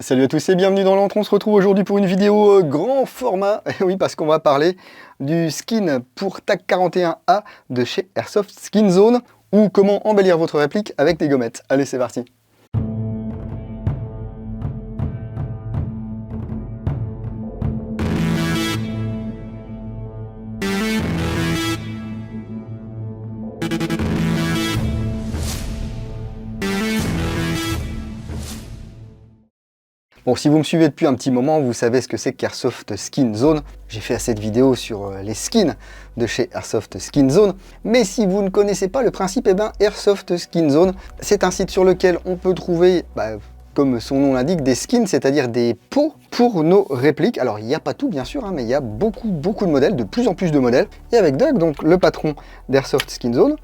Salut à tous et bienvenue dans l'Entre. On se retrouve aujourd'hui pour une vidéo grand format. Et oui, parce qu'on va parler du skin pour TAC 41A de chez Airsoft Skin Zone ou comment embellir votre réplique avec des gommettes. Allez, c'est parti. Bon, si vous me suivez depuis un petit moment, vous savez ce que c'est qu'Airsoft Skin Zone. J'ai fait cette vidéo sur les skins de chez Airsoft Skin Zone. Mais si vous ne connaissez pas le principe, Airsoft Skin Zone, c'est un site sur lequel on peut trouver, comme son nom l'indique, des skins, c'est-à-dire des pots pour nos répliques. Alors, il n'y a pas tout, bien sûr, mais il y a beaucoup de modèles, de plus en plus de modèles. Et avec Doug, donc le patron d'Airsoft Skin Zone,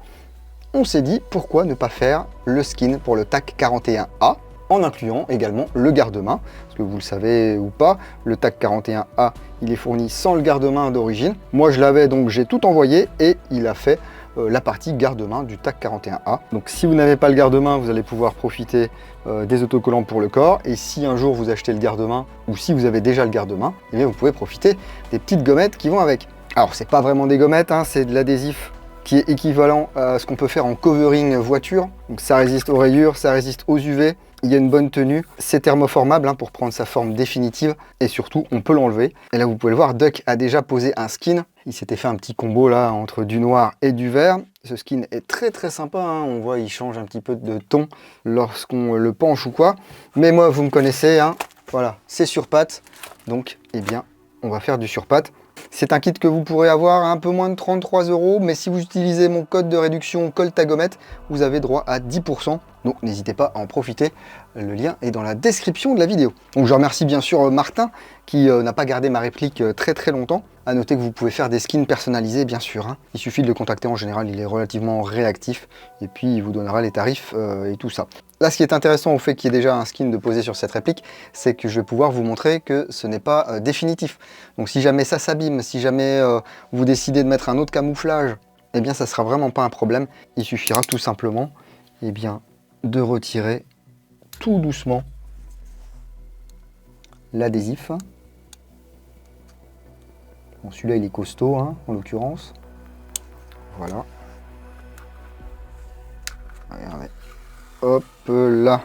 on s'est dit, pourquoi ne pas faire le skin pour le TAC 41A en incluant également le garde-main. Parce que vous le savez ou pas, le TAC 41A, il est fourni sans le garde-main d'origine. Moi, je l'avais, donc j'ai tout envoyé et il a fait la partie garde-main du TAC 41A. Donc si vous n'avez pas le garde-main, vous allez pouvoir profiter des autocollants pour le corps. Et si un jour vous achetez le garde-main, ou si vous avez déjà le garde-main, eh bien vous pouvez profiter des petites gommettes qui vont avec. Alors, c'est pas vraiment des gommettes, hein, c'est de l'adhésif qui est équivalent à ce qu'on peut faire en covering voiture. Donc ça résiste aux rayures, ça résiste aux UV. Il y a une bonne tenue, c'est thermoformable pour prendre sa forme définitive et surtout on peut l'enlever. Et là vous pouvez le voir, Duck a déjà posé un skin. Il s'était fait un petit combo là entre du noir et du vert. Ce skin est très sympa, hein. On voit il change un petit peu de ton lorsqu'on le penche ou quoi. Mais moi vous me connaissez, hein. Voilà, c'est sur patte. Donc eh bien on va faire du sur patte. C'est un kit que vous pourrez avoir à un peu moins de 33 €, mais si vous utilisez mon code de réduction COLTAGOMET, vous avez droit à 10%. Donc n'hésitez pas à en profiter, le lien est dans la description de la vidéo. Donc je remercie bien sûr Martin qui n'a pas gardé ma réplique très longtemps. À noter que vous pouvez faire des skins personnalisés bien sûr, hein. Il suffit de le contacter, en général il est relativement réactif et puis il vous donnera les tarifs et tout ça. Là, ce qui est intéressant au fait qu'il y ait déjà un skin de posé sur cette réplique, c'est que je vais pouvoir vous montrer que ce n'est pas définitif. Donc si jamais ça s'abîme, si jamais vous décidez de mettre un autre camouflage, eh bien ça sera vraiment pas un problème. Il suffira tout simplement eh bien, de retirer tout doucement l'adhésif. Bon, celui-là il est costaud, hein, en l'occurrence. Voilà. Regardez. Hop là.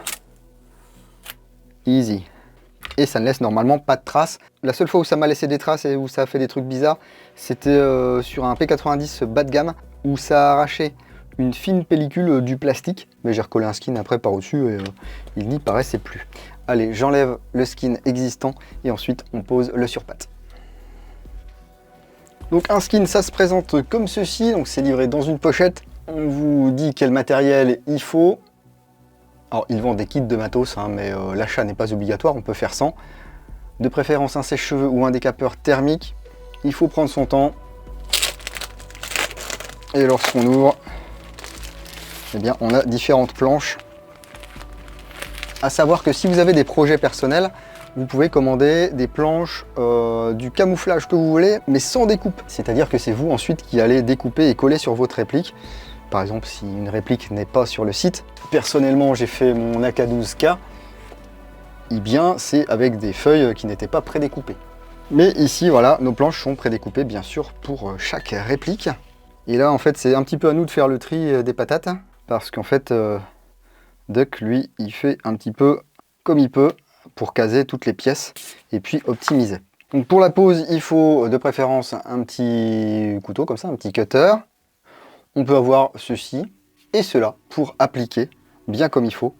Easy. Et ça ne laisse normalement pas de traces. La seule fois où ça m'a laissé des traces et où ça a fait des trucs bizarres, c'était sur un P90 bas de gamme, où ça a arraché une fine pellicule du plastique. Mais j'ai recollé un skin après par-dessus et il n'y paraissait plus. Allez, j'enlève le skin existant et ensuite on pose le surpatte. Donc un skin, ça se présente comme ceci. Donc c'est livré dans une pochette. On vous dit quel matériel il faut. Alors, ils vendent des kits de matos, hein, mais l'achat n'est pas obligatoire, on peut faire sans. De préférence un sèche-cheveux ou un décapeur thermique. Il faut prendre son temps. Et lorsqu'on ouvre, eh bien, on a différentes planches. À savoir que si vous avez des projets personnels, vous pouvez commander des planches du camouflage que vous voulez, mais sans découpe. C'est-à-dire que c'est vous ensuite qui allez découper et coller sur votre réplique. Par exemple, si une réplique n'est pas sur le site, personnellement j'ai fait mon AK12K, eh bien c'est avec des feuilles qui n'étaient pas prédécoupées. Mais ici, voilà, nos planches sont prédécoupées bien sûr pour chaque réplique. Et là en fait c'est un petit peu à nous de faire le tri des patates, parce qu'en fait Duck lui il fait un petit peu comme il peut pour caser toutes les pièces et puis optimiser. Donc pour la pose il faut de préférence un petit couteau comme ça, un petit cutter. On peut avoir ceci et cela pour appliquer bien comme il faut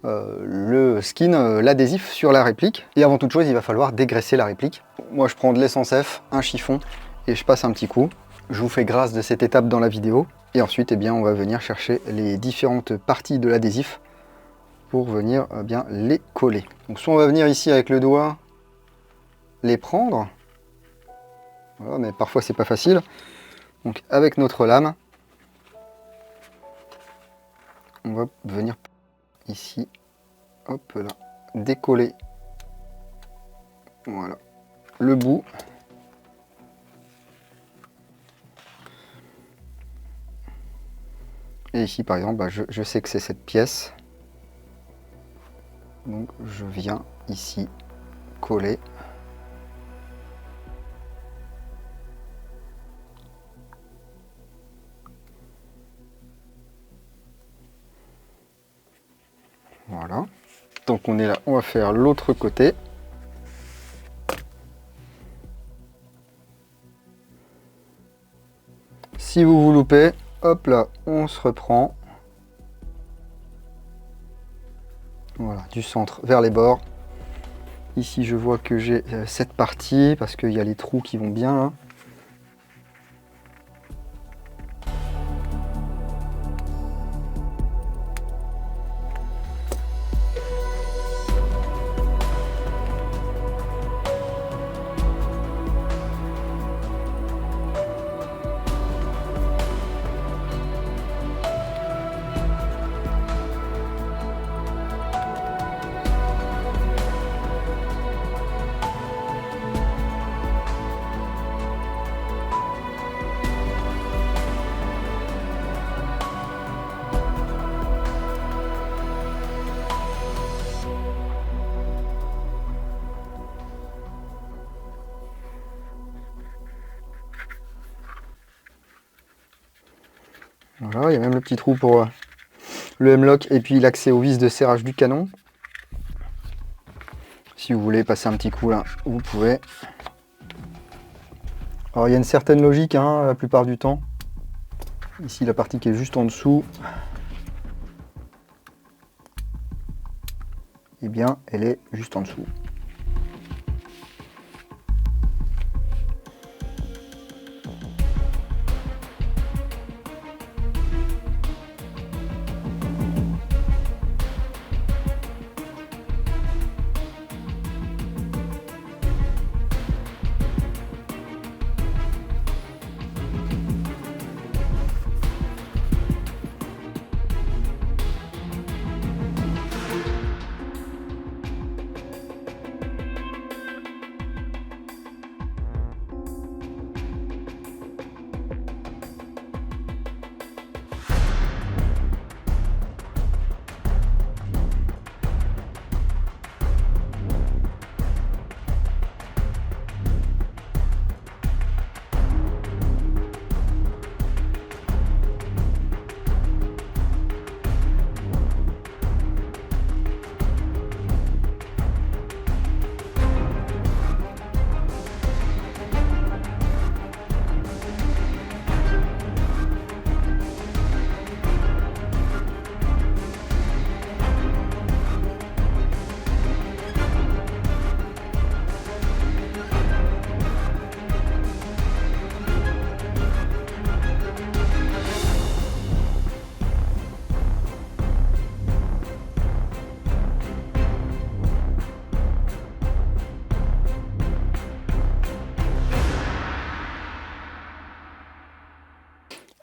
le skin, l'adhésif sur la réplique. Et avant toute chose, il va falloir dégraisser la réplique. Moi, je prends de l'essence F, un chiffon et je passe un petit coup. Je vous fais grâce de cette étape dans la vidéo. Et ensuite, eh bien, on va venir chercher les différentes parties de l'adhésif pour venir bien les coller. Donc, soit on va venir ici avec le doigt les prendre. Voilà, mais parfois, c'est pas facile. Donc, avec notre lame, on va venir ici, hop là, décoller, voilà, le bout. Et ici par exemple, je sais que c'est cette pièce. Donc je viens ici coller. Voilà. Donc on est là, on va faire l'autre côté. Si vous vous loupez, hop là, on se reprend. Voilà, du centre vers les bords. Ici, je vois que j'ai cette partie parce qu'il y a les trous qui vont bien là. Voilà, il y a même le petit trou pour le M-lock et puis l'accès aux vis de serrage du canon. Si vous voulez passer un petit coup là, vous pouvez. Alors il y a une certaine logique hein, la plupart du temps. Ici la partie qui est juste en dessous, eh bien elle est juste en dessous.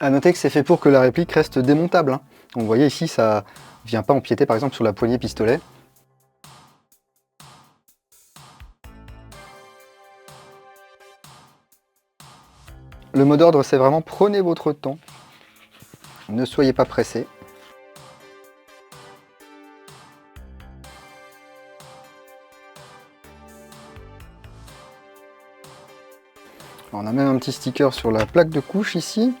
A noter que c'est fait pour que la réplique reste démontable. Hein. Donc vous voyez ici, ça vient pas empiéter par exemple sur la poignée pistolet. Le mot d'ordre, c'est vraiment prenez votre temps. Ne soyez pas pressé. On a même un petit sticker sur la plaque de couche ici.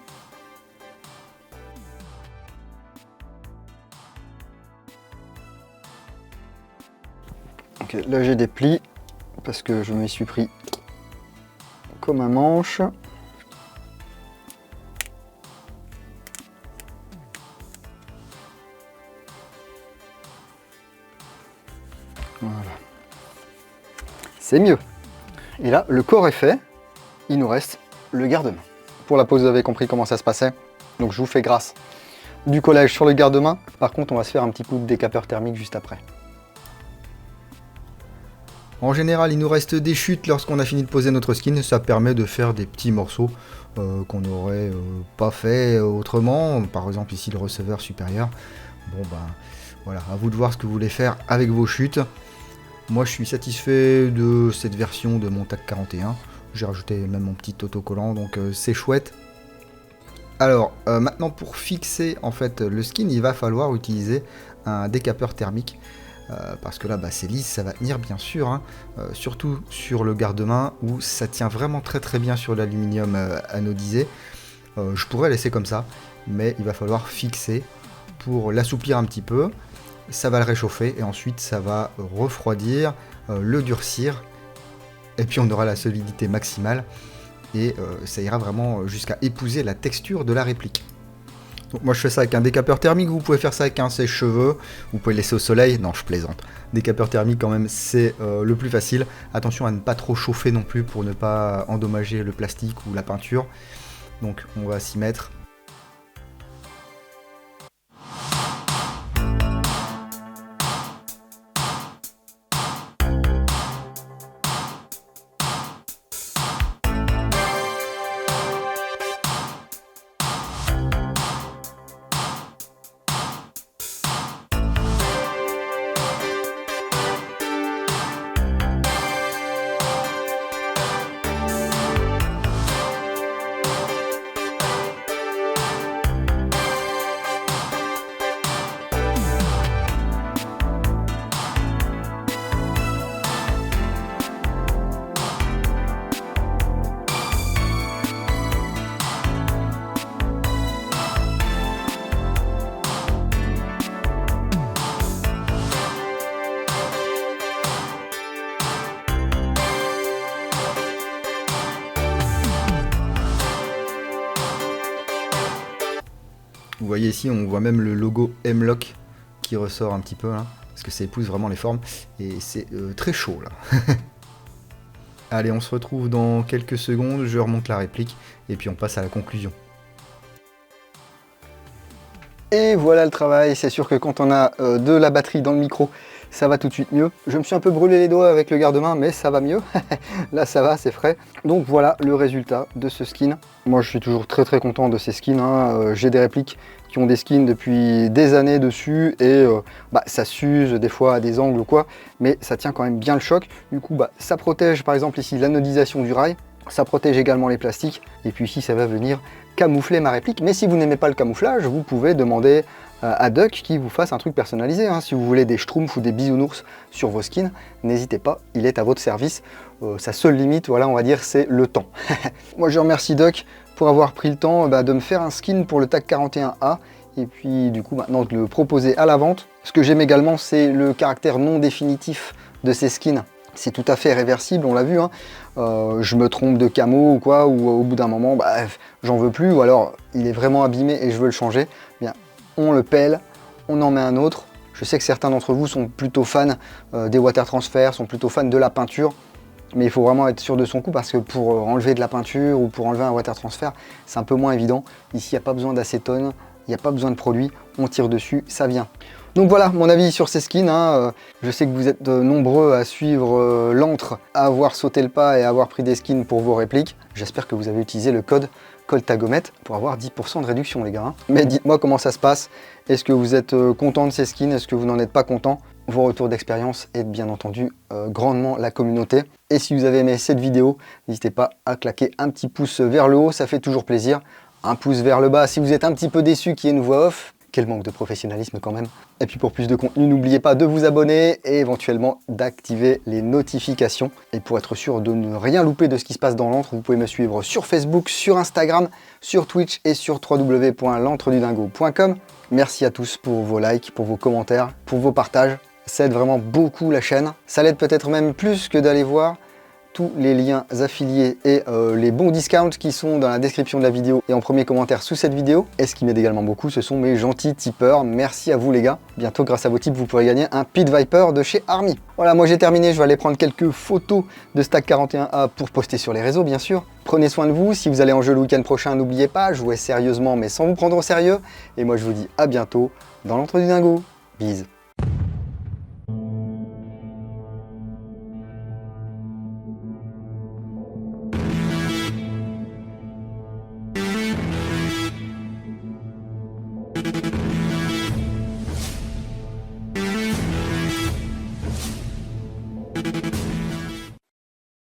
Okay, là j'ai des plis parce que je m'y suis pris comme un manche. Voilà. C'est mieux. Et là, le corps est fait. Il nous reste le garde-main. Pour la pose, vous avez compris comment ça se passait. Donc je vous fais grâce du collage sur le garde-main. Par contre, on va se faire un petit coup de décapeur thermique juste après. En général, il nous reste des chutes lorsqu'on a fini de poser notre skin. Ça permet de faire des petits morceaux qu'on n'aurait pas fait autrement. Par exemple, ici, le receveur supérieur. Bon, ben, voilà, à vous de voir ce que vous voulez faire avec vos chutes. Moi, je suis satisfait de cette version de mon TAC 41. J'ai rajouté même mon petit autocollant, donc c'est chouette. Alors, maintenant, pour fixer en fait le skin, il va falloir utiliser un décapeur thermique. parce que là c'est lisse, ça va tenir bien sûr, hein, surtout sur le garde-main où ça tient vraiment très bien sur l'aluminium anodisé. Je pourrais laisser comme ça, mais il va falloir fixer pour l'assouplir un petit peu. Ça va le réchauffer et ensuite ça va refroidir, le durcir, et puis on aura la solidité maximale et ça ira vraiment jusqu'à épouser la texture de la réplique. Donc moi je fais ça avec un décapeur thermique, vous pouvez faire ça avec un sèche-cheveux, vous pouvez le laisser au soleil, non je plaisante. Décapeur thermique quand même c'est le plus facile, attention à ne pas trop chauffer non plus pour ne pas endommager le plastique ou la peinture. Donc on va s'y mettre. Vous voyez ici, on voit même le logo M-Lock qui ressort un petit peu, là, parce que ça épouse vraiment les formes, et c'est très chaud là. Allez, on se retrouve dans quelques secondes, je remonte la réplique, et puis on passe à la conclusion. Et voilà le travail, c'est sûr que quand on a de la batterie dans le micro, ça va tout de suite mieux. Je me suis un peu brûlé les doigts avec le garde-main, mais ça va mieux. Là ça va, c'est frais. Donc voilà le résultat de ce skin. Moi je suis toujours très content de ces skins, hein. J'ai des répliques qui ont des skins depuis des années dessus et ça s'use des fois à des angles ou quoi, mais ça tient quand même bien le choc. Du coup ça protège par exemple ici l'anodisation du rail, ça protège également les plastiques, et puis ici ça va venir camoufler ma réplique. Mais si vous n'aimez pas le camouflage, vous pouvez demander à Duck qui vous fasse un truc personnalisé, hein. Si vous voulez des schtroumpfs ou des bisounours sur vos skins, n'hésitez pas, il est à votre service. Sa seule limite, voilà, on va dire, c'est le temps. Moi je remercie Duck pour avoir pris le temps de me faire un skin pour le TAC 41A, et puis du coup maintenant de le proposer à la vente. Ce que j'aime également, c'est le caractère non définitif de ces skins. C'est tout à fait réversible, on l'a vu, hein. Je me trompe de camo ou quoi, ou au bout d'un moment, j'en veux plus, ou alors il est vraiment abîmé et je veux le changer. Bien, on le pèle, on en met un autre. Je sais que certains d'entre vous sont plutôt fans des water transfers, sont plutôt fans de la peinture, mais il faut vraiment être sûr de son coup parce que pour enlever de la peinture ou pour enlever un water transfert, c'est un peu moins évident. Ici, il n'y a pas besoin d'acétone, il n'y a pas besoin de produit, on tire dessus, ça vient. Donc voilà mon avis sur ces skins, hein. Je sais que vous êtes nombreux à suivre l'antre, à avoir sauté le pas et à avoir pris des skins pour vos répliques. J'espère que vous avez utilisé le code Coltagomet pour avoir 10% de réduction les gars, hein. Mais dites-moi comment ça se passe, est-ce que vous êtes content de ces skins, est-ce que vous n'en êtes pas content? Vos retours d'expérience aident bien entendu grandement la communauté. Et si vous avez aimé cette vidéo, n'hésitez pas à claquer un petit pouce vers le haut, ça fait toujours plaisir. Un pouce vers le bas si vous êtes un petit peu déçu qu'il y ait une voix off. Quel manque de professionnalisme quand même. Et puis pour plus de contenu, n'oubliez pas de vous abonner et éventuellement d'activer les notifications. Et pour être sûr de ne rien louper de ce qui se passe dans l'antre, vous pouvez me suivre sur Facebook, sur Instagram, sur Twitch et sur www.l'antredudingo.com. Merci à tous pour vos likes, pour vos commentaires, pour vos partages. Ça aide vraiment beaucoup la chaîne. Ça l'aide peut-être même plus que d'aller voir tous les liens affiliés et les bons discounts qui sont dans la description de la vidéo et en premier commentaire sous cette vidéo. Et ce qui m'aide également beaucoup, ce sont mes gentils tipeurs. Merci à vous les gars. Bientôt, grâce à vos tips, vous pourrez gagner un Pit Viper de chez Army. Voilà, moi j'ai terminé. Je vais aller prendre quelques photos de ce TAC 41A pour poster sur les réseaux, bien sûr. Prenez soin de vous. Si vous allez en jeu le week-end prochain, n'oubliez pas, jouez sérieusement mais sans vous prendre au sérieux. Et moi je vous dis à bientôt dans l'Antre du Dingo. Bise.